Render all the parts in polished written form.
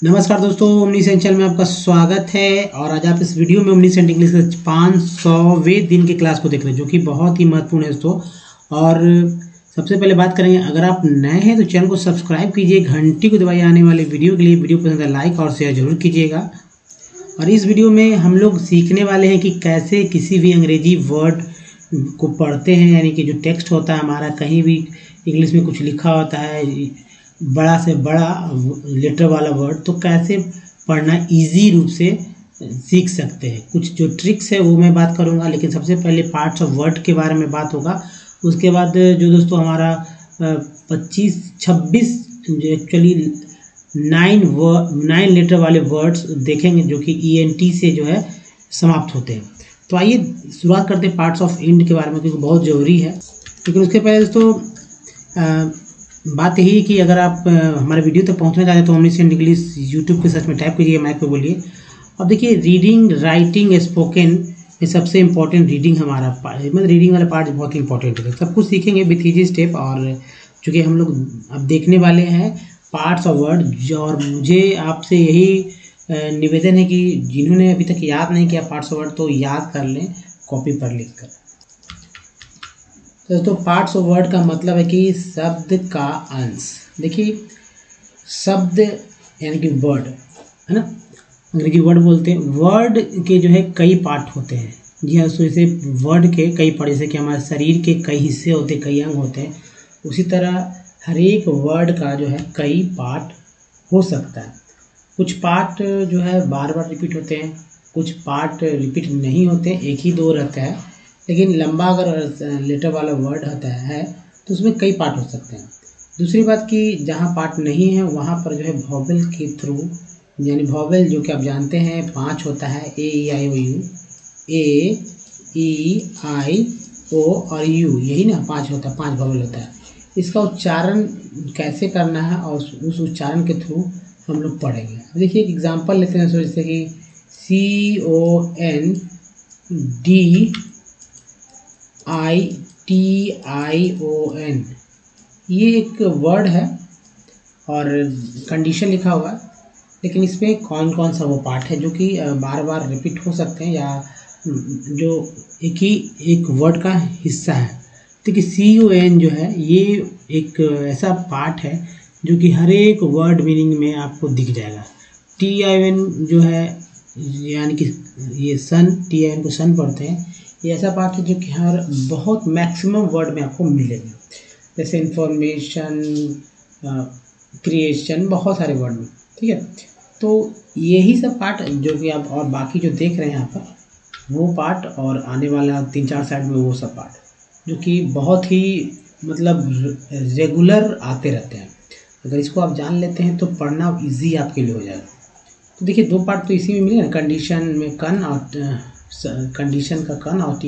नमस्कार दोस्तों, omniscient channel में आपका स्वागत है। और आज आप इस वीडियो में ओमनीसेंट इंग्लिश के 500वें दिन की क्लास को देख रहे हैं, जो कि बहुत ही महत्वपूर्ण है दोस्तों। और सबसे पहले बात करेंगे, अगर आप नए हैं तो चैनल को सब्सक्राइब कीजिए, घंटी को दबाइए आने वाले वीडियो के लिए। वीडियो पसंद है लाइक और शेयर जरूर कीजिएगा। और इस वीडियो में हम लोग सीखने वाले हैं कि कैसे किसी भी अंग्रेजी वर्ड को पढ़ते हैं, यानी कि जो टेक्स्ट होता है हमारा, कहीं भी इंग्लिश में कुछ लिखा होता है बड़ा से बड़ा लेटर वाला वर्ड, तो कैसे पढ़ना इजी रूप से सीख सकते हैं। कुछ जो ट्रिक्स है वो मैं बात करूंगा, लेकिन सबसे पहले पार्ट्स ऑफ वर्ड के बारे में बात होगा। उसके बाद जो दोस्तों हमारा 25-26 एक्चुअली 9 लेटर वाले वर्ड्स देखेंगे, जो कि ENT से जो है समाप्त होते हैं। तो आइए शुरुआत करते हैं पार्ट्स ऑफ इंड के बारे में, क्योंकि बहुत ज़रूरी है। लेकिन उसके पहले दोस्तों बात यही है कि अगर आप हमारे वीडियो तक पहुंचना चाहते हैं तो ओमनीसेंट इंग्लिश यूट्यूब के सर्च में टाइप कीजिए, माइक पे बोलिए। अब देखिए, रीडिंग, राइटिंग, स्पोकन, ये सबसे इम्पोर्टेंट रीडिंग हमारा मतलब रीडिंग वाला पार्ट बहुत ही इंपॉर्टेंट है। सब कुछ सीखेंगे विथ ईजी स्टेप। और चूँकि हम लोग अब देखने वाले हैं पार्ट्स ऑफ वर्ड, और मुझे आपसे यही निवेदन है कि जिन्होंने अभी तक याद नहीं किया पार्ट्स ऑफ वर्ड, तो याद कर लें कॉपी पर लिख कर। दोस्तों, पार्ट्स ऑफ वर्ड का मतलब है कि शब्द का अंश। देखिए, शब्द यानी कि वर्ड है ना, अंग्रेजी वर्ड बोलते हैं। वर्ड के जो है कई पार्ट होते हैं। जी हाँ, जैसे वर्ड के कई पार्ट, जैसे कि हमारे शरीर के कई हिस्से होते हैं, कई अंग होते हैं, उसी तरह हर एक वर्ड का जो है कई पार्ट हो सकता है। कुछ पार्ट जो है बार बार रिपीट होते हैं, कुछ पार्ट रिपीट नहीं होते, एक ही दो रहता है। लेकिन लंबा अगर लेटर वाला वर्ड होता है तो उसमें कई पार्ट हो सकते हैं। दूसरी बात कि जहाँ पार्ट नहीं है वहाँ पर जो है वॉवेल के थ्रू, यानी वॉवेल जो कि आप जानते हैं 5 होता है, A, E, I, O और U, यही ना 5 होता है, 5 वॉवेल होता है। इसका उच्चारण कैसे करना है और उस उच्चारण के थ्रू हम लोग पढ़ेंगे। देखिए एक एग्जांपल लेते हैं, जैसे कि CONDITION, ये एक वर्ड है और कंडीशन लिखा हुआ है। लेकिन इसमें कौन कौन सा वो पार्ट है जो कि बार बार रिपीट हो सकते हैं, या जो एक वर्ड का हिस्सा है। देखिए CON जो है ये एक ऐसा पार्ट है जो कि हर एक वर्ड मीनिंग में आपको दिख जाएगा। TIN जो है, यानी कि ये सन, TIN को सन पढ़ते हैं, ये ऐसा पार्ट है जो कि हर बहुत मैक्सिमम वर्ड में आपको मिलेगा, जैसे इंफॉर्मेशन, क्रिएशन, बहुत सारे वर्ड में। ठीक है, तो यही सब पार्ट जो कि आप और बाकी जो देख रहे हैं यहाँ पर, वो पार्ट और आने वाला 3-4 साइड में वो सब पार्ट जो कि बहुत ही मतलब रेगुलर आते रहते हैं। अगर इसको आप जान लेते हैं तो पढ़ना इजी आपके लिए हो जाएगा। तो देखिए दो पार्ट तो इसी में मिले ना, कंडीशन में कन और कंडीशन का कन और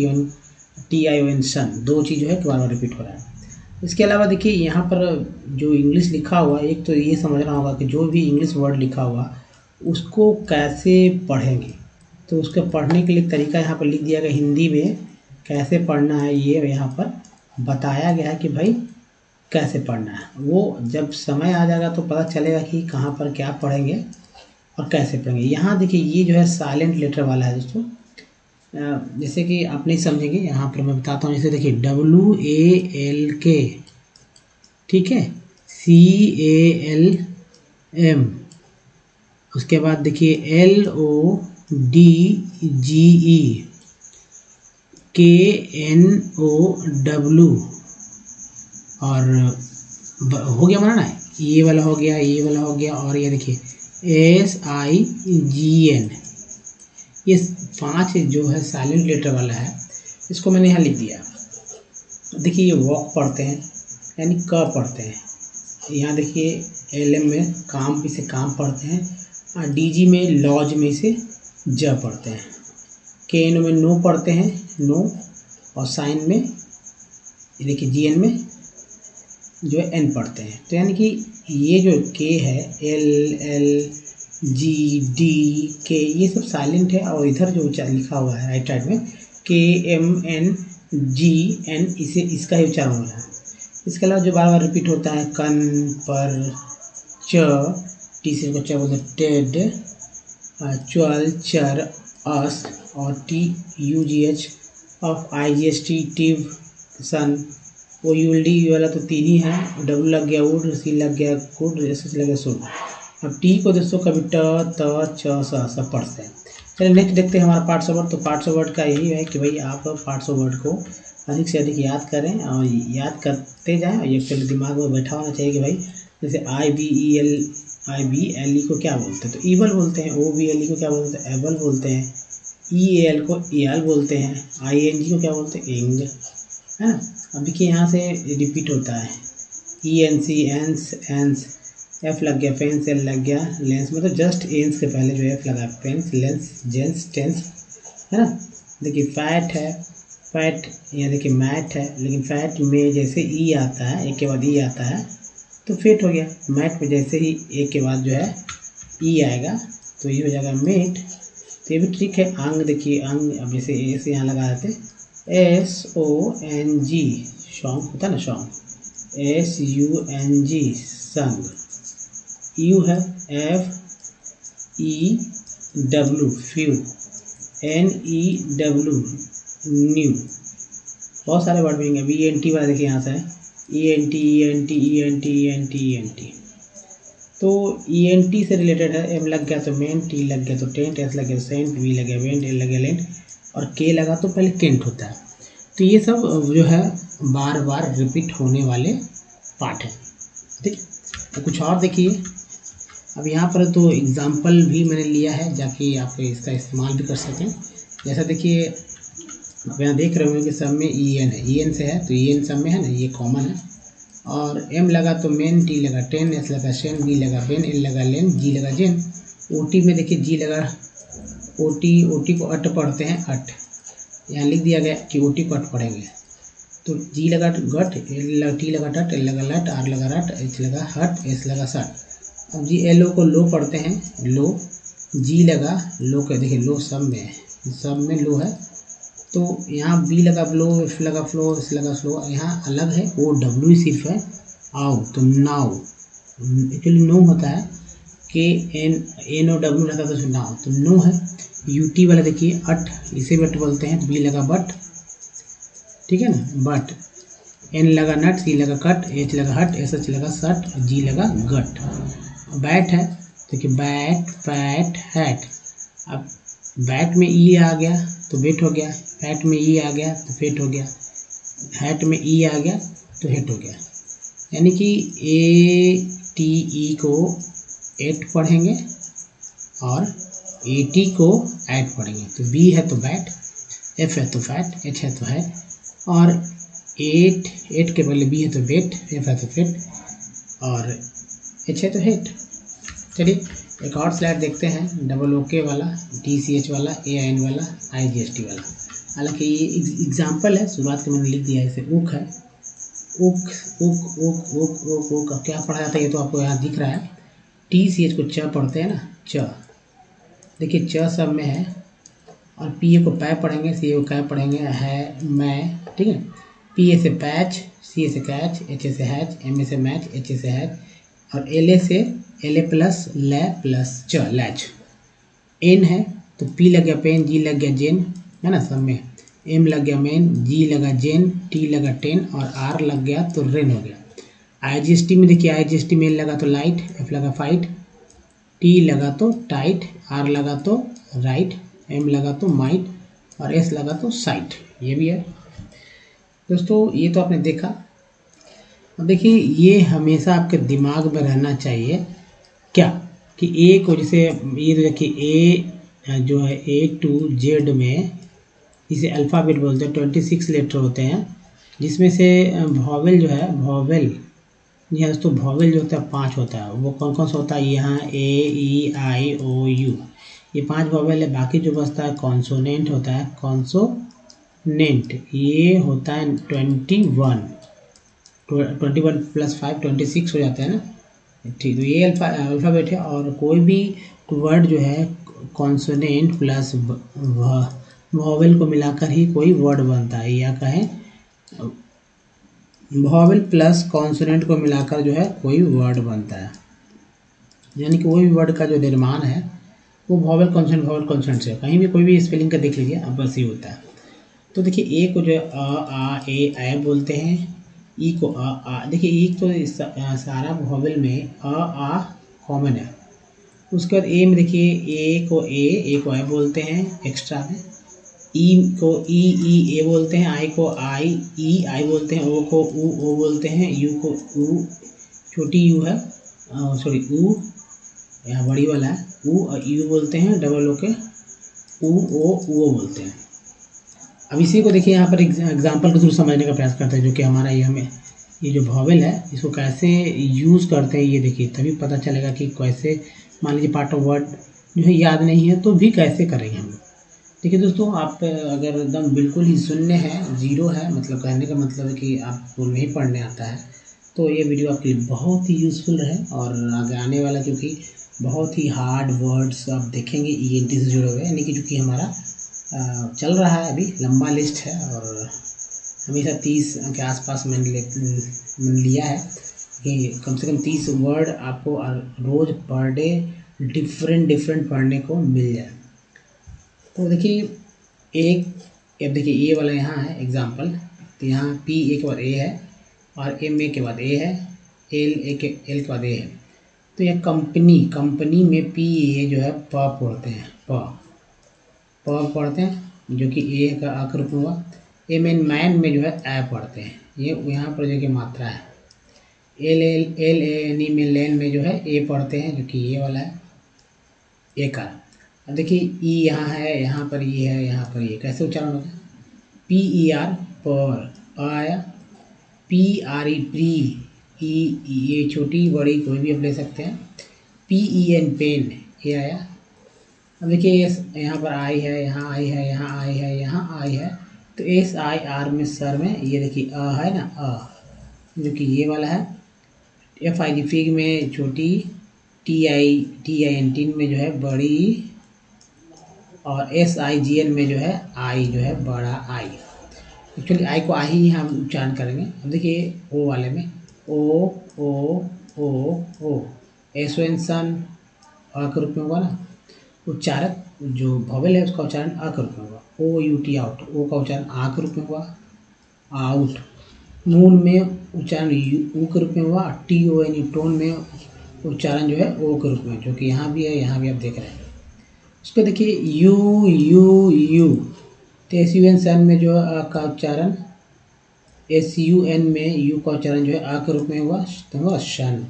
TION सन, दो चीज़ जो है बार बार रिपीट हो रहा है। इसके अलावा देखिए यहाँ पर जो इंग्लिश लिखा हुआ है, एक तो ये समझना होगा कि जो भी इंग्लिश वर्ड लिखा हुआ उसको कैसे पढ़ेंगे। तो उसके पढ़ने के लिए तरीका यहाँ पर लिख दिया गया, हिंदी में कैसे पढ़ना है ये यहाँ पर बताया गया है कि भाई कैसे पढ़ना है। वो जब समय आ जाएगा तो पता चलेगा कि कहाँ पर क्या पढ़ेंगे और कैसे पढ़ेंगे। यहाँ देखिए ये जो है साइलेंट लेटर वाला है दोस्तों, जैसे कि आप नहीं समझेंगे, यहाँ पर मैं बताता हूँ। जैसे देखिए WALK, ठीक है, CALM, उसके बाद देखिए LODGE, KNOW, और हो गया माना ना, ये वाला हो गया, ये वाला हो गया, और ये देखिए SIGN, ये 5 जो है साइलेंट लेटर वाला है, इसको मैंने यहाँ लिख दिया। देखिए ये वॉक पढ़ते हैं, यानी क पढ़ते हैं। यहाँ देखिए LM में काम से काम पढ़ते हैं, और DG में लॉज में से ज पढ़ते हैं। KN में नो पढ़ते हैं, नो, और साइन में ये देखिए GN में जो है N पढ़ते हैं। तो यानी कि ये जो K है, LLGDK, ये सब साइलेंट है, और इधर जो लिखा हुआ है राइट साइड में KMNGN, इसे इसका ही उच्चारण हो रहा है। इसके अलावा जो बार बार रिपीट होता है, कन, पर, च, टी से को क्या बोलते हैं, टेड, चल, चर, अस, और T U G H off, I G S T, टिव, सन। ओ यू एल डी वाला तो 3 ही है, डब्ल्यू लग गया वुड, सी लग गया गुड, एस एच लग गया सुड। अब टी को दोस्तों कभी ट, त, च, स सब पढ़ते हैं। चलिए नेक्स्ट देखते हैं हमारा पार्ट्स ऑफ वर्ड। तो पार्ट्स ऑफ वर्ड का यही है कि भाई आप पार्ट्स ऑफ वर्ड को अधिक से अधिक याद करें और याद करते जाएं, और ये फिर दिमाग में बैठा होना चाहिए कि भाई जैसे आई बी एल ई को क्या बोलते हैं, तो ईवल बोलते हैं। ओ बी एल ई को क्या बोलते हैं, एबल बोलते हैं। ई ए एल को एल बोलते हैं। आई एन जी को क्या बोलते हैं, एंग, है ना। अब देखिए यहाँ से रिपीट होता है, ई एन सी, एंस, एंस, एफ लग गया फेंस, एल लग गया लेंस, मतलब जस्ट एंस के पहले जो एफ लगा, पेंस, लेंस, जेंस, टेंस, है ना। देखिए फैट है, फैट, यहाँ देखिए मैट है, लेकिन फैट में जैसे ई आता है, एक के बाद ई आता है तो फेट हो गया। मैट में जैसे ही एक के बाद जो है ई आएगा तो ये हो जाएगा मेट। तो ये भी ठीक है। अंग देखिए, अंग, अब जैसे ए से यहाँ लगा देते, S O N G, song होता है ना, song, S U N G, sung. U है, F E W, few, N E W, new. बहुत सारे वर्ड मिलेंगे। अभी एन टी वाला देखिए यहाँ से है, E N T, E N T, E N T, E N T, E N T. तो ई एन टी से रिलेटेड है। एम लग गया तो मेन, टी लग गया तो टेंट, एस लग गया तो सेंट, वी लग गया वेंट, एल लग गया लेंट, और के लगा तो पहले केंट होता है। तो ये सब जो है बार बार रिपीट होने वाले पार्ट है, ठीक है। तो कुछ और देखिए, अब यहाँ पर तो एग्जाम्पल भी मैंने लिया है जाके आप इसका इस्तेमाल भी कर सकें। जैसा देखिए, अब यहाँ देख रहे होंगे कि सब में ई एन है, ई एन से है तो ई एन सब में है ना, ये कॉमन है। और एम लगा तो मेन, टी लगा टेन, एस लगा शेन, बी लगा बेन, एल लगा लेन, जी लगा जेन। ओ टी में देखिए जी लगा, ओ टी को अट पढ़ते हैं, अट, यहाँ लिख दिया गया कि ओ टी को अट पढ़ेंगे। तो जी लगा गट, एल लगा, टी लगा टट, एल लगा लट, आर लगा रट, एच लगा हट, एस लगा सट। अब जी एल ओ को लो पढ़ते हैं, लो, जी लगा लो का, देखिए लो सब में है, सब में लो है। तो यहाँ बी लगा ब्लो, एफ लगा फ्लो, एस लगा स्लो। यहाँ अलग है, वो डब्ल्यू सिर्फ है, आओ तो नाउ, एक्चुअली नो होता है, के एन ओ डब्ल्यू रहता है तो नाउ, तो नो है। यूटी वाला देखिए अट, इसे बट बोलते हैं। बी लगा बट, ठीक है ना, बट। एन लगा नट, सी लगा कट, एच लगा हट, एस एच लगा सट, जी लगा गट। बैट है, देखिए बैट, फैट, हैट। अब बैट में ई आ गया तो बेट हो गया, फैट में ई आ गया तो फेट हो गया, हैट में ई आ गया तो हेट हो गया। यानी कि ए टी ई को एट पढ़ेंगे और ए टी को एट पढ़ेंगे। तो बी है तो बैट, एफ है तो फैट, एच है तो हैट, और एट के पहले बी है तो बेट, एफ है तो फेट, और एच है तो हेट। चलिए एक और स्लाइड देखते हैं, डबल ओके वाला, टी सी एच वाला, ए आई एन वाला, आई जी एस टी वाला। हालांकि ये एग्जाम्पल है, शुरुआत के मैंने लिख दिया है, इसे उक है, उक उक उक उक उक उक। अब क्या पढ़ा जाता है ये तो आपको यहाँ दिख रहा है। टी सी एच को च पढ़ते हैं ना, च, देखिए च सब में है। और पी ए को पै पढ़ेंगे, सी ए को कै पढ़ेंगे, है मैं, ठीक है। पी ए से पैच, सी ए से कैच, एच ए से हैच, एम ए से मैच, एच ए से हैच, और एल ए से एल ए प्लस लै प्लस च, लैच। एन है तो पी लग गया पेन, जी लग गया जेन, है ना सब में। एम लग गया मेन, जी लगा जेन, टी लगा टेन, और आर लग गया तो रेन हो गया। आई जी एस टी में देखिए, आई जी एस टी में एल लगा तो लाइट, एफ लगा फाइट, टी लगा तो टाइट, आर लगा तो राइट, एम लगा तो माइट, और एस लगा तो साइट। ये भी है दोस्तों, ये तो आपने देखा। अब देखिए ये हमेशा आपके दिमाग में रहना चाहिए क्या, कि ए को जैसे ये तो देखिए ए जो है ए टू जेड में, इसे अल्फ़ाबेट बोलते हैं, 26 लेटर होते हैं, जिसमें से वॉवेल जो है, वॉवेल, जी हाँ दोस्तों, वॉवेल जो होता है 5 होता है। वो कौन कौन सा होता है, यहाँ ए ई आई ओ यू, ये 5 वॉवेल है। बाकी जो बचता है कॉन्सोनेंट होता है, कॉन्सोनेंट, ये होता है 21 प्लस 5 26 हो जाता है ना, ठीक। तो ये अल्फ़ाबेट है। और कोई भी वर्ड जो है कॉन्सोनेंट प्लस वॉवेल को मिलाकर ही कोई वर्ड बनता है, या कहें वॉवेल प्लस कॉन्सोनेंट को मिलाकर जो है कोई वर्ड बनता है। यानी कि कोई भी वर्ड का जो निर्माण है वो वॉवेल कॉन्सोनेंट से, कहीं भी कोई भी स्पेलिंग का देख लीजिए, अब बस ये होता है। तो देखिए ए को जो है आ ए बोलते हैं, ई को आ। देखिए ई तो सारा वॉवेल में आ कॉमन है। उसके बाद ए में देखिए ए को ए बोलते हैं एक्स्ट्रा में, ई को ई ए बोलते हैं, आई को आई बोलते हैं, ओ को ओ बोलते हैं, यू को ऊ, छोटी यू है सॉरी ऊ, यहाँ बड़ी वाला है ऊ और यू बोलते हैं, डबल ओ के ओ बोलते हैं। अब इसी को देखिए यहाँ पर एग्जाम्पल के थ्रू समझने का प्रयास करते हैं, जो कि हमारा ये जो वॉवेल है इसको कैसे यूज़ करते हैं, ये देखिए तभी पता चलेगा कि कैसे, मान लीजिए पार्ट ऑफ वर्ड जो है याद नहीं है तो भी कैसे करेंगे हम लोग। देखिए दोस्तों, आप अगर एकदम बिल्कुल ही शून्य है, ज़ीरो है, मतलब कहने का मतलब है कि आपको नहीं पढ़ने आता है, तो ये वीडियो आपके लिए बहुत ही यूज़फुल रहे। और आगे आने वाला क्योंकि बहुत ही हार्ड वर्ड्स आप देखेंगे ENT से जुड़े हुए, यानी कि चूँकि हमारा चल रहा है अभी लंबा लिस्ट है और हमेशा 30 के आसपास मैंने लिया है कि कम से कम 30 वर्ड आपको रोज़ पर डे डिफरेंट पढ़ने को मिल जाए। तो देखिए अब देखिए ए वाला यहाँ है एग्जाम्पल, तो यहाँ P ए के बाद ए है और M ए के बाद ए है, एल के बाद ए है। तो यह कंपनी में P ए जो है प पढ़ते हैं, प पढ़ते हैं, जो कि ए का आ के रूप में हुआ। एम एन मैन में जो है ए पढ़ते हैं, ये यहाँ पर जो कि मात्रा है। एल एन ई में लेन में जो है ए पढ़ते हैं, जो कि ये वाला है ए का। अब देखिए ई यहाँ है, यहाँ पर ई है, यहाँ पर ये कैसे उच्चारण होता है, PER पर आया, PRE प्री, ये छोटी बड़ी कोई भी आप ले सकते हैं, PEN पेन ये आया। अब देखिए यहाँ पर आई है, यहाँ आई है, यहाँ आई है, यहाँ आई है, तो SIR में सर में ये देखिए अ है ना, अ जो कि ये वाला है। FIG फिग में छोटी, TIN में जो है बड़ी, और SIGN में जो है आई जो है बड़ा आई। एक्चुअली आई को आई ही हम उच्चारण करेंगे। अब देखिए ओ वाले में ओ एसोन सन अ के रूप में होगा ना, उच्चारक जो वॉवेल है उसका उच्चारण अ के रूप में होगा। OUT आउट, ओ का उच्चारण आ के रूप में हुआ आउट। नून में उच्चारण ऊ के रूप में हुआ, TON टोन में उच्चारण जो है ओ के रूप में, जो कि यहाँ भी है, यहाँ भी आप देख रहे हैं। उसको देखिए यू तो SUN सन में जो है का उच्चारण, SUN में यू का उच्चारण जो है आ के रूप में हुआ, तो हुआ शन।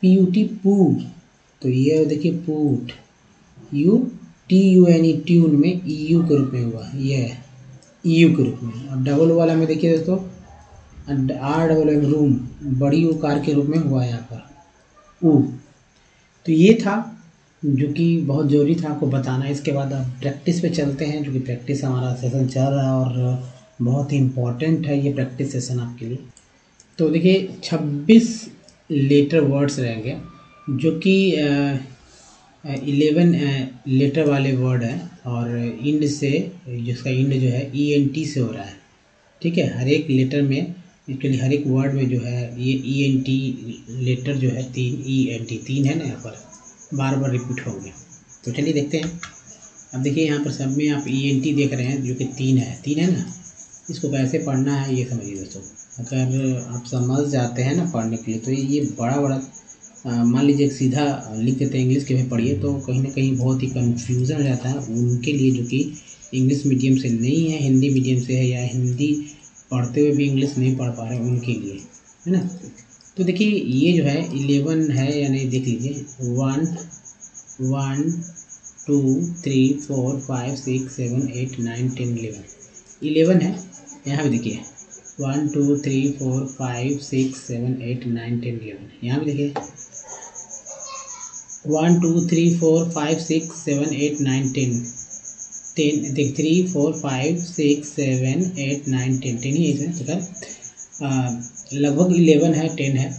PUT पू, तो ये देखिए पूट। TUNE ट्यून में EU के रूप में हुआ, ये EU के रूप में। और डबल वाला में देखिए दोस्तों RWM रूम, बड़ी उकार के रूप में हुआ यहाँ पर ऊ। तो ये था जो कि बहुत ज़रूरी था आपको बताना। इसके बाद अब प्रैक्टिस पे चलते हैं, जो कि प्रैक्टिस हमारा सेशन चल रहा है और बहुत ही इम्पॉर्टेंट है ये प्रैक्टिस सेशन आपके लिए। तो देखिए 26 लेटर वर्ड्स रहेंगे, जो कि 11 लेटर वाले वर्ड हैं, और इंड से, जिसका इंड जो है ENT से हो रहा है, ठीक है। हर एक लेटर में एक्चुअली हर एक वर्ड में जो है ये ENT लेटर जो है 3 ENT 3 है ना, यहाँ पर बार बार रिपीट होंगे। तो चलिए देखते हैं। अब देखिए यहाँ पर सब में आप ENT देख रहे हैं, जो कि 3 है ना। इसको कैसे पढ़ना है ये समझिए दोस्तों। अगर आप समझ जाते हैं ना पढ़ने के लिए, तो ये बड़ा मान लीजिए सीधा लिख देते हैं इंग्लिश के में पढ़िए, तो कहीं ना कहीं बहुत ही कन्फ्यूज़न हो जाता है उनके लिए जो कि इंग्लिश मीडियम से नहीं है, हिंदी मीडियम से है, या हिंदी पढ़ते हुए भी इंग्लिश नहीं पढ़ पा रहे हैं, उनके लिए, है ना। तो देखिए ये जो है 11 है या नहीं देख लीजिए। 1 2 3 4 5 6 7 8 9 10 11 है। यहाँ भी देखिए 1 2 3 4 5 6 7 8 9 10 11, यहाँ भी देखिए 1 2 3 4 5 6 7 8 9 10 देख 3 4 5 6 7 8 9 10 10 ही है इसमें, तो लगभग 11 है, 10 है।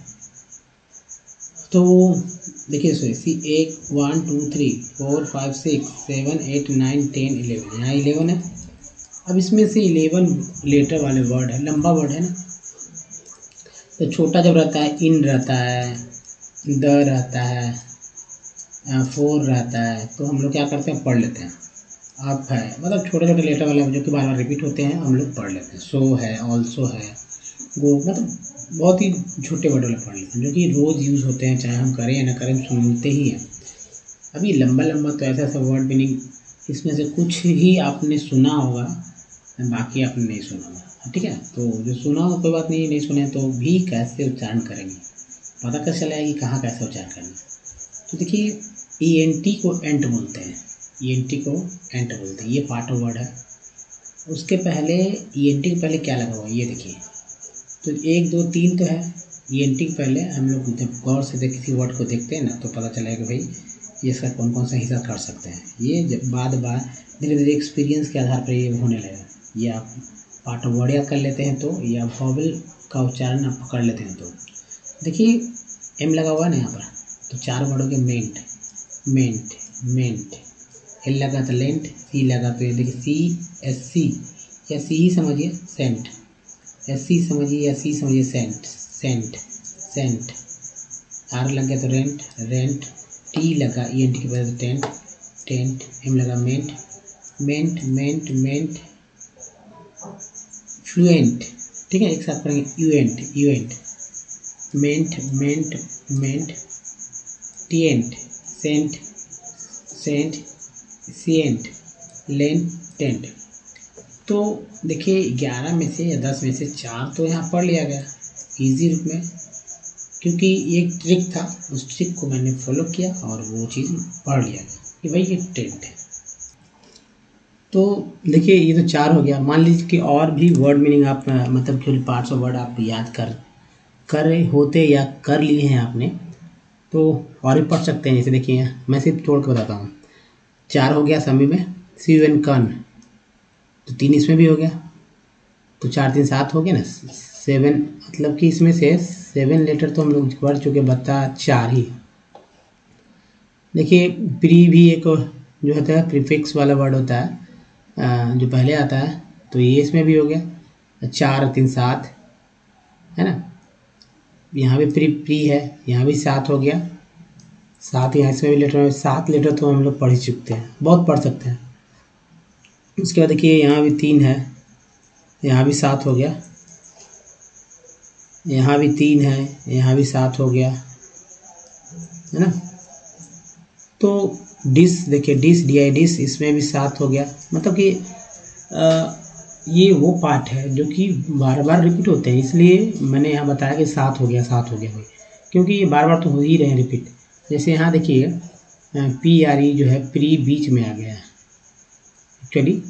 तो देखिए एक 1 2 3 4 5 6 7 8 9 10 11, यहाँ 11 है। अब इसमें से 11 लेटर वाले वर्ड है, लंबा वर्ड है ना। तो छोटा जब रहता है इन रहता है, द रहता है, फोर रहता है, तो हम लोग क्या करते हैं, पढ़ लेते हैं। अप है, मतलब छोटे छोटे लेटर वाले जो कि बार बार रिपीट होते हैं, हम लोग पढ़ लेते हैं। सो है, ऑल्सो है, गो, मतलब बहुत ही छोटे वर्ड वाले पढ़ लेते हैं जो कि रोज़ यूज़ होते हैं, चाहे हम करें या ना करें, सुनते ही हैं। अभी लंबा लंबा तो ऐसा ऐसा वर्ड मीनिंग, इसमें से कुछ ही आपने सुना होगा, बाकी आपने नहीं सुना होगा, ठीक है। तो जो सुना हो कोई बात नहीं, नहीं सुने तो भी कैसे उच्चारण करेंगे, पता कैसे चलेगा कि कहाँ कैसे उच्चारण करना है। तो देखिए, ENT को एंट बोलते हैं, ENT को एंट बोलते हैं, ये पार्ट ऑफ वर्ड है। उसके पहले ENT के पहले क्या लगा हुआ है ये देखिए, तो 1 2 3 तो है। ENT के पहले हम लोग जब गौर से किसी वर्ड को देखते हैं ना, तो पता चलेगा कि भाई ये इसका कौन कौन सा हिस्सा कर सकते हैं। ये जब बाद धीरे धीरे एक्सपीरियंस के आधार पर ये होने लगेगा। ये आप पार्ट ऑफ वर्ड याद कर लेते हैं तो, या वॉवल का उच्चारण आप पकड़ लेते हैं तो। देखिए M लगा हुआ है ना यहाँ पर, तो 4 वर्ड हो गए, मेंट, मेंट, मेंट। L लगा तो लेंट, C लगा तो ये देखिए CSC, या C ही समझिए, सेंट, SC समझिए या C समझिए, सेंट, सेंट, सेंट। R लग गया तो रेंट, रेंट। T लगा ENT के बाद टेंट, टेंट। M लगा मेंट, मेंट, मेंट, मेंट। फ्लुएंट, ठीक है, एक साथ पढ़ेंगे, यूएंट, यूएंट, मेंट, मेंट, मेंट। टिएंट, सेंट, सेंट, सिएंट, लेंट, टेंट। तो देखिए 11 में से या 10 में से 4 तो यहाँ पढ़ लिया गया इजी रूप में, क्योंकि एक ट्रिक था, उस ट्रिक को मैंने फॉलो किया और वो चीज़ पढ़ लिया गया कि भाई ये टेंट है। तो देखिए ये तो 4 हो गया। मान लीजिए कि और भी वर्ड मीनिंग आप मतलब जो पार्ट्स ऑफ वर्ड आप याद कर रहे होते या कर लिए हैं आपने, तो और भी पढ़ सकते हैं। जैसे देखिए मैं सिर्फ तोड़ के बताता हूँ। 4 हो गया समी में, सी एन कन, तो 3 इसमें भी हो गया, तो 4 3 7 हो गया ना, 7, मतलब कि इसमें से 7 लेटर तो हम लोग पढ़ चुके, बता 4 ही। देखिए प्री भी एक जो होता है प्रीफिक्स वाला वर्ड होता है, जो पहले आता है, तो ये इसमें भी हो गया, 4 3 7 है ना। यहाँ भी प्री प्री है, यहाँ भी 7 हो गया, 7 यहाँ इसमें भी लेटर, 7 लेटर तो हम लोग पढ़ ही चुकते हैं, बहुत पढ़ सकते हैं। उसके बाद देखिए यहाँ भी 3 है, यहाँ भी 7 हो गया, यहाँ भी 3 है, यहाँ भी 7 हो गया, है ना। तो डिस, देखिए डिस, DI डिस, इसमें भी 7 हो गया। मतलब कि ये वो पार्ट है जो कि बार बार रिपीट होते हैं, इसलिए मैंने यहाँ बताया कि 7 हो गया, 7 हो गया भाई, क्योंकि ये बार बार तो हो ही रहे हैं रिपीट। जैसे यहाँ देखिए PRE जो है, प्री बीच में आ गया है एक्चुअली,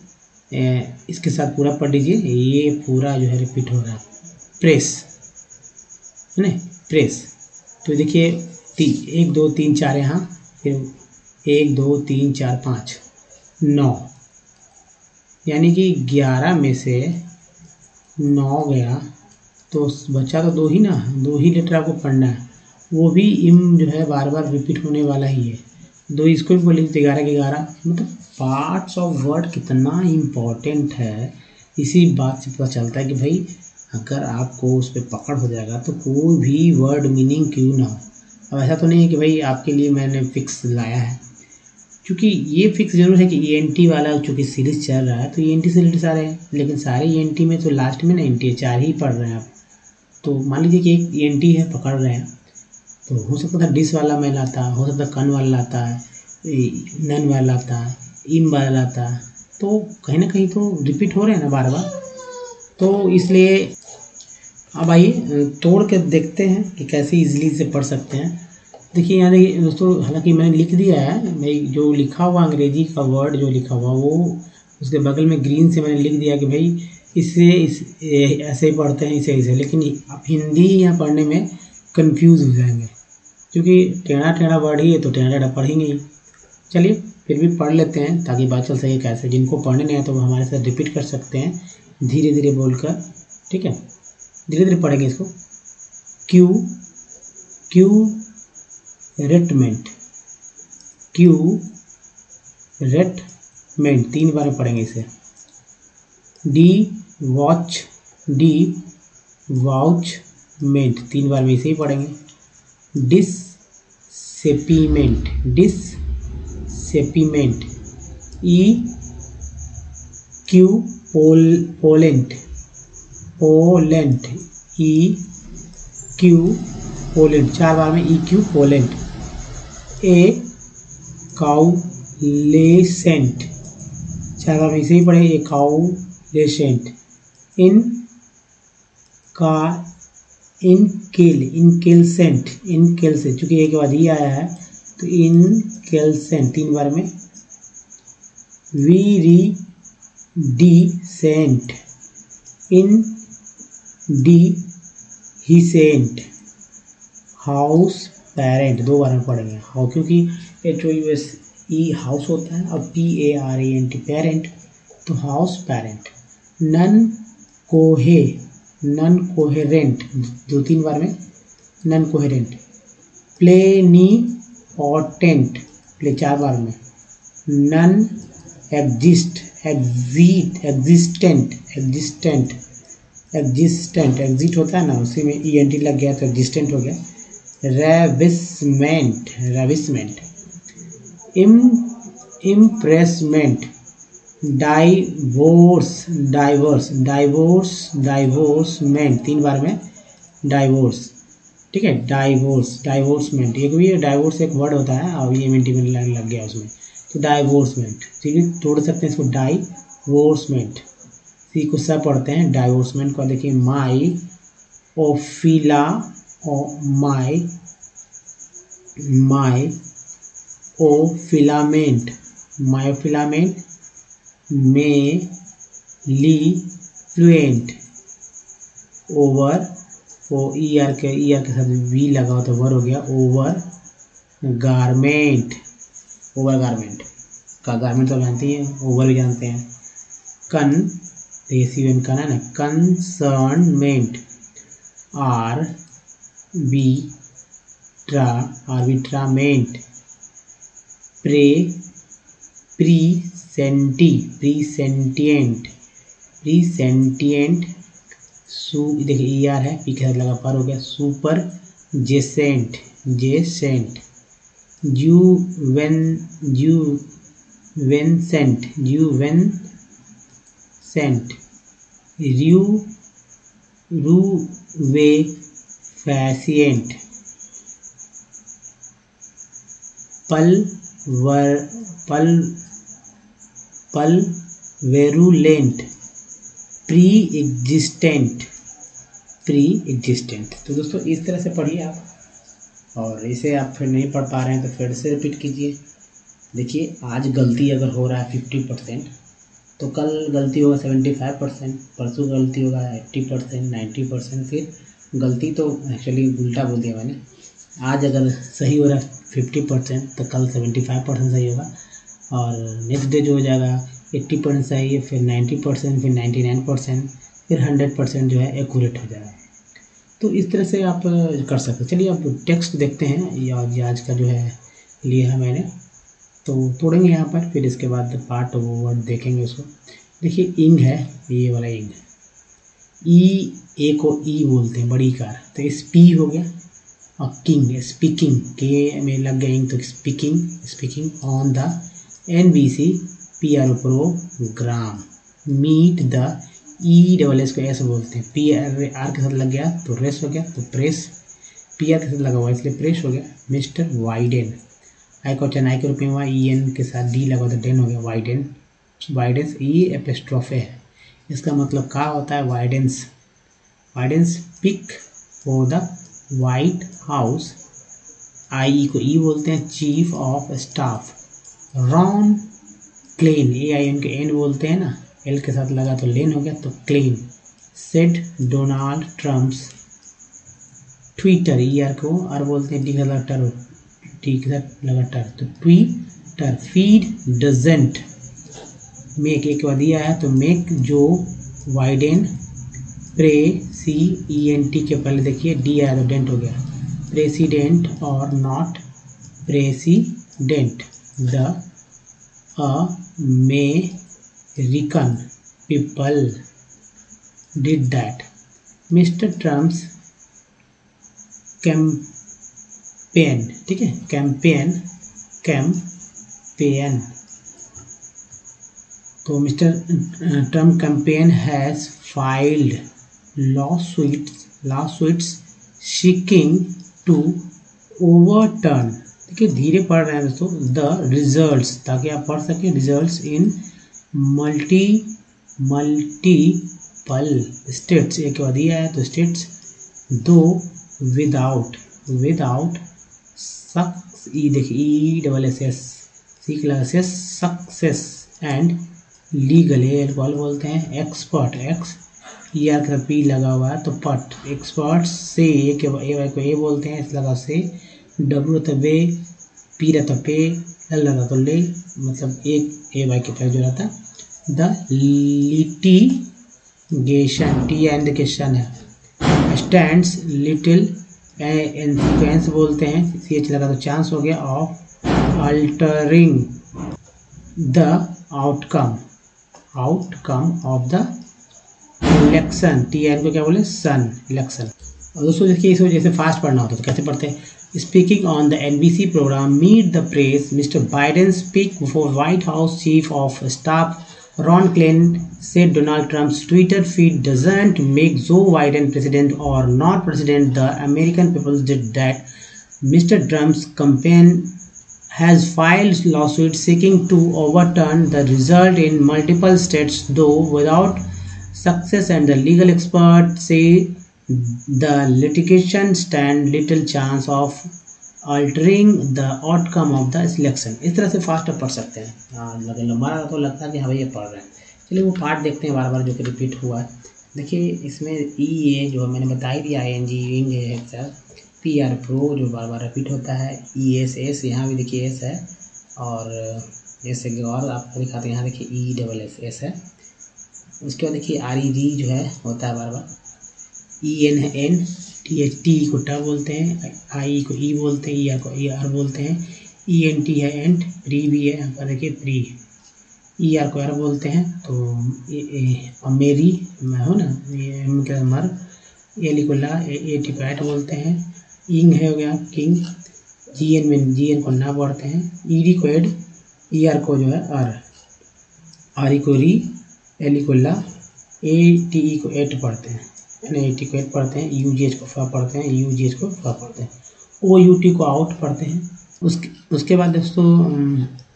इसके साथ पूरा पढ़ लीजिए, ये पूरा जो है रिपीट हो रहा है। प्रेस है ना, प्रेस। तो देखिए 1 2 3 4 यहाँ, फिर 1 2 3 4 5 9, यानी कि 11 में से 9 गया, तो बच्चा तो 2 ही ना, 2 ही लेटर आपको पढ़ना है, वो भी इम जो है बार बार रिपीट होने वाला ही है, 2 इसको भी बोलेंगे तो 11 के 11। मतलब पार्ट्स ऑफ वर्ड कितना इम्पोर्टेंट है, इसी बात से पता चलता है कि भाई अगर आपको उस पर पकड़ हो जाएगा तो कोई भी वर्ड मीनिंग क्यों ना हो। अब ऐसा तो नहीं है कि भाई आपके लिए मैंने फिक्स लाया है, क्योंकि ये फिक्स जरूर है कि ENT वाला चूँकि सीरीज चल रहा है तो ENT से रिलेटेड सारे हैं, लेकिन सारे ENT में तो लास्ट में ना NT 4 ही पढ़ रहे हैं आप। तो मान लीजिए कि एक ENT है पकड़ रहे हैं, तो हो सकता है डिस वाला मैल आता है, हो सकता है कन वाला आता है, नन वाला आता है, इम वाला आता है, तो कहीं ना कहीं तो रिपीट हो रहे हैं ना बार बार। तो इसलिए अब आइए तोड़ के देखते हैं कि कैसे इजीली इसे पढ़ सकते हैं। देखिए यहाँ देखिए दोस्तों, हालांकि मैंने लिख दिया है, मैं जो लिखा हुआ अंग्रेजी का वर्ड जो लिखा हुआ वो उसके बगल में ग्रीन से मैंने लिख दिया कि भाई ऐसे पढ़ते हैं, इसे, लेकिन आप हिंदी यहाँ पढ़ने में कंफ्यूज हो जाएंगे, क्योंकि टेढ़ा टेढ़ा वर्ड ही है तो टेढ़ा टेढ़ा पढ़ेंगे ही। चलिए फिर भी पढ़ लेते हैं ताकि बात चल सके कैसे। जिनको पढ़ने नहीं है तो वो हमारे साथ रिपीट कर सकते हैं धीरे धीरे बोलकर, ठीक है, धीरे धीरे पढ़ेंगे इसको। क्यू रेटमेंट, क्यू रेटमेंट 3 बार पढ़ेंगे इसे। डी वॉच, डी वॉचमेंट 3 बार में इसे ही पढ़ेंगे। सेपीमेंट, डिस सेपीमेंट। ई क्यू पोलेंट, पोलेंट, ई क्यू पोलेंट, 4 बार में ई क्यू पोलेंट। ए काउलेसेंट, 4 बार में इसे ही पढ़े, ए काउलेसेंट। इन का इनकेलसेंट, इनकेलसेंट, चूंकि ए के बाद ई आया है तो इनकेलसेंट 3 बार में। विरीडिसेंट, इनडिहिसेंट। हाउस पेरेंट 2 बार में पढ़ेंगे, हाउ क्योंकि HOUSE हाउस होता है और PARENT पेरेंट, तो हाउस पेरेंट। नन कोहेरेंट 2-3 बार में, नन कोहेरेंट। प्लेनीपोटेंट, प्ले 4 बार में। नन एग्जिस्टेंट, एग्जिट होता है ना, उसी में ENT लग गया तो एग्जिस्टेंट हो गया। रेविसमेंट, इम्प्रेसमेंट। डाइवोर्समेंट 3 बार में, डाइवोर्स, ठीक है, डाइवोर्समेंट। एक भी डाइवोर्स एक वर्ड होता है और EMNT में लग गया उसमें, तो डाइवोर्समेंट, ठीक है, तोड़ सकते हैं इसको, डाइवोर्समेंट। सी को स पढ़ते हैं, डाइवोर्समेंट को देखिए, माई ओफिलामेंट, मायोफिलामेंट। मेलीफ्लुएंट, ओवर, ER के साथ वी लगा हो तो वर हो गया, ओवर गारमेंट, ओवर गारमेंट का गारमेंट तो जानते हैं, ओवर भी जानते हैं। कन, देसी वेन कन है ना, कंसर्नमेंट। आर्बिट्रामेंट। प्रीसेंटिएंट, देखिए ER है, पी के साथ लगा पर हो गया, superjacent, juvenescent, rubefacient. Pulverulent, pre existent. तो दोस्तों इस तरह से पढ़िए आप, और इसे आप फिर नहीं पढ़ पा रहे हैं तो फिर से रिपीट कीजिए। देखिए आज गलती अगर हो रहा है 50%, तो कल गलती होगा 75%, परसों गलती होगा 80%, 90%। फिर गलती तो एक्चुअली उल्टा बोल दिया मैंने, आज अगर सही हो रहा है 50% तो कल 75% सही होगा, और नेक्स्ट डे जो हो जाएगा 80% सही है, फिर 90%, फिर 99%, फिर 100% जो है एक्यूरेट हो जाएगा। तो इस तरह से आप कर सकते हैं। चलिए अब टेक्स्ट देखते हैं, ये आज का जो है लिया है मैंने, तो तोड़ेंगे यहाँ पर, फिर इसके बाद पार्ट वो वर्ड देखेंगे उसको। देखिए इंग है, ये वाला इंग, ए को ई बोलते हैं, बड़ी कार, तो स्पी हो गया, और किंग, स्पीकिंग, के में लग गया इंग तो speaking on the NBC PR program. Meet the, ESS को एस बोलते हैं, PR के साथ लग गया तो रेस हो गया, तो प्रेस, PR के साथ लगा हुआ इसलिए प्रेस हो गया। मिस्टर वाइडेन, आई क्वेश्चन आई के रूप में हुआ, EN के साथ D लगा तो डेन हो गया, वाइडेंस, E एपिस्ट्रोफे है, इसका मतलब क्या होता है, Biden's pick for the White House. I को ई बोलते हैं, chief of staff. Ron Klain, AIN के एन बोलते हैं ना, L के साथ लगा तो लेन हो गया, तो Klain. Said Donald Trump's Twitter, ER को आर बोलते हैं, डी के साथ लगा टर, तो ट्विटर। फीड डजेंट, मेक, एक बाद दिया है तो मेक जो वाइडेन। प्रेसिडेंट के पहले देखिए डी आया तो डेंट हो गया, प्रेसिडेंट और not president. The American people did that. Mister Trump's campaign, ठीक है, कैंपेन, कैंपेन। तो mister Trump campaign has filed lawsuits seeking to overturn, देखिए धीरे पढ़ रहे हैं दोस्तों, द रिजल्ट्स, ताकि आप पढ़ सकें, रिजल्ट्स इन मल्टीपल स्टेट्स, एक बार दिया है तो स्टेट्स, दो विदाउट देखिए ESS success and legal, alcohol बोलते हैं, एक्सपर्ट, ER का P लगा हुआ है तो पट, एक्सपर्ट से ए वाई को ए बोलते हैं, इस लगा से, W रहता बे, P रहता पे, L रहता तो ले, मतलब एक ए वाई के पैर जो रहता, the litigation, T and question है, स्टैंड्स लिटिल इन्फ्लुएंस बोलते हैं, CH लगा तो चांस हो गया, of altering the outcome of the election, TN को क्या बोले, सन, इलेक्शन। और दोस्तों देखिए इस वजह से फास्ट पढ़ना होता है तो कैसे पढ़ते हैं, speaking on the NBC program meet the press, mister Biden speak before White House chief of staff Ron Klain said Donald Trump's Twitter feed doesn't make Joe Biden president or not president. The American people did that. Mr. Trump's campaign has filed lawsuits seeking to overturn the result in multiple states, though without success, and the legal experts say the litigation stand little chance of altering the outcome of the election। इस तरह से fast पढ़ सकते हैं, लेकिन लंबा रहा तो लगता है कि हाँ भाई ये पढ़ रहे हैं। चलिए वो पार्ट देखते हैं बार बार जो कि रिपीट हुआ है। देखिए इसमें EA जो मैंने बता ही दिया, ING इंग है सर, PR प्रो जो बार बार रिपीट होता है, ESS यहाँ भी देखिए S है, और ऐसे और आपको दिखाते हैं, यहाँ देखिए ESS है। उसके बाद देखिए RED जो है होता है बार बार, EN है N, THT को ट बोलते हैं, I को E बोलते हैं, ER को ER बोलते हैं, ENT है एंट, प्री भी है, यहाँ पर देखिए प्री, ER को R बोलते हैं, तो मेरी मैं हो ना, M का मर, L को ला, AT को एट बोलते हैं, इंग है हो गया किंग, GN को ना पढ़ते हैं, ED को एड, ER को जो है R, RE को री, LE को ला, ATE को एट पढ़ते हैं, NAT को एट पढ़ते हैं, UGH को फा पढ़ते हैं, UGH को फा पढ़ते हैं, OUT को आउट पढ़ते हैं। उसके बाद दोस्तों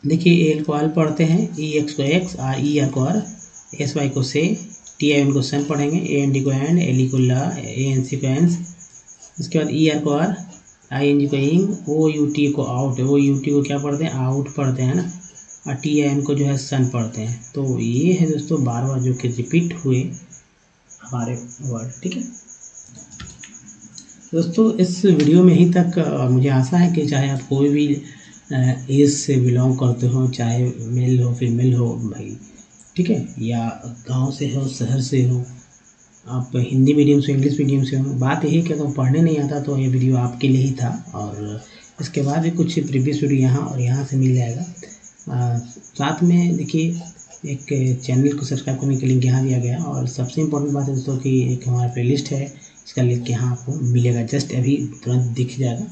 देखिए AL को आल पढ़ते हैं, EX को X, ER को R, SY को से, TIN को सन पढ़ेंगे, AND को एंड, LE को ला, ANC को एंस, उसके बाद ER को R, ING को इंग, OUT को आउट, OUT को क्या पढ़ते हैं, आउट पढ़ते हैं ना, और TIN को जो है सन पढ़ते हैं। तो ये है दोस्तों बार बार जो कि रिपीट हुए हमारे वर्ड, ठीक है दोस्तों। इस वीडियो में ही तक मुझे आशा है कि चाहे आप कोई भी एज से बिलोंग करते हो, चाहे मेल हो फीमेल हो भाई, ठीक है, या गांव से हो शहर से हो, आप हिंदी मीडियम से इंग्लिश मीडियम से हो, बात यही कि अगर पढ़ने नहीं आता तो ये वीडियो आपके लिए ही था। और इसके बाद भी कुछ प्रीवियस वीडियो यहाँ और यहाँ से मिल जाएगा। साथ में देखिए एक चैनल को सब्सक्राइब करने के लिंक यहाँ दिया गया, और सबसे इम्पोर्टेंट बात है दोस्तों कि एक हमारा प्लेलिस्ट है, इसका लिंक यहाँ आपको मिलेगा, जस्ट अभी तुरंत दिख जाएगा।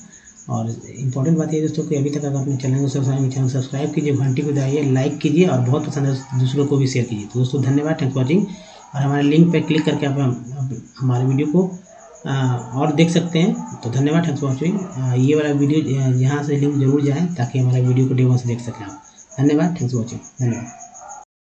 और इम्पोर्टेंट बात है दोस्तों कि अभी तक अगर अपने चैनल को सब्सक्राइब कीजिए, घंटी को दबाइए, लाइक कीजिए, और बहुत पसंद है दूसरों को भी शेयर कीजिए। तो दोस्तों धन्यवाद, थैंक्स फॉर वॉचिंग। और हमारे लिंक पर क्लिक करके आप हमारे वीडियो को और देख सकते हैं। तो धन्यवाद, थैंक्स फॉर वॉचिंग। ये वाला वीडियो यहाँ से लिंक जरूर जाए ताकि हमारे वीडियो को डे वन से देख सकें आप। धन्यवाद, थैंक्स फॉर वॉचिंग, धन्यवाद।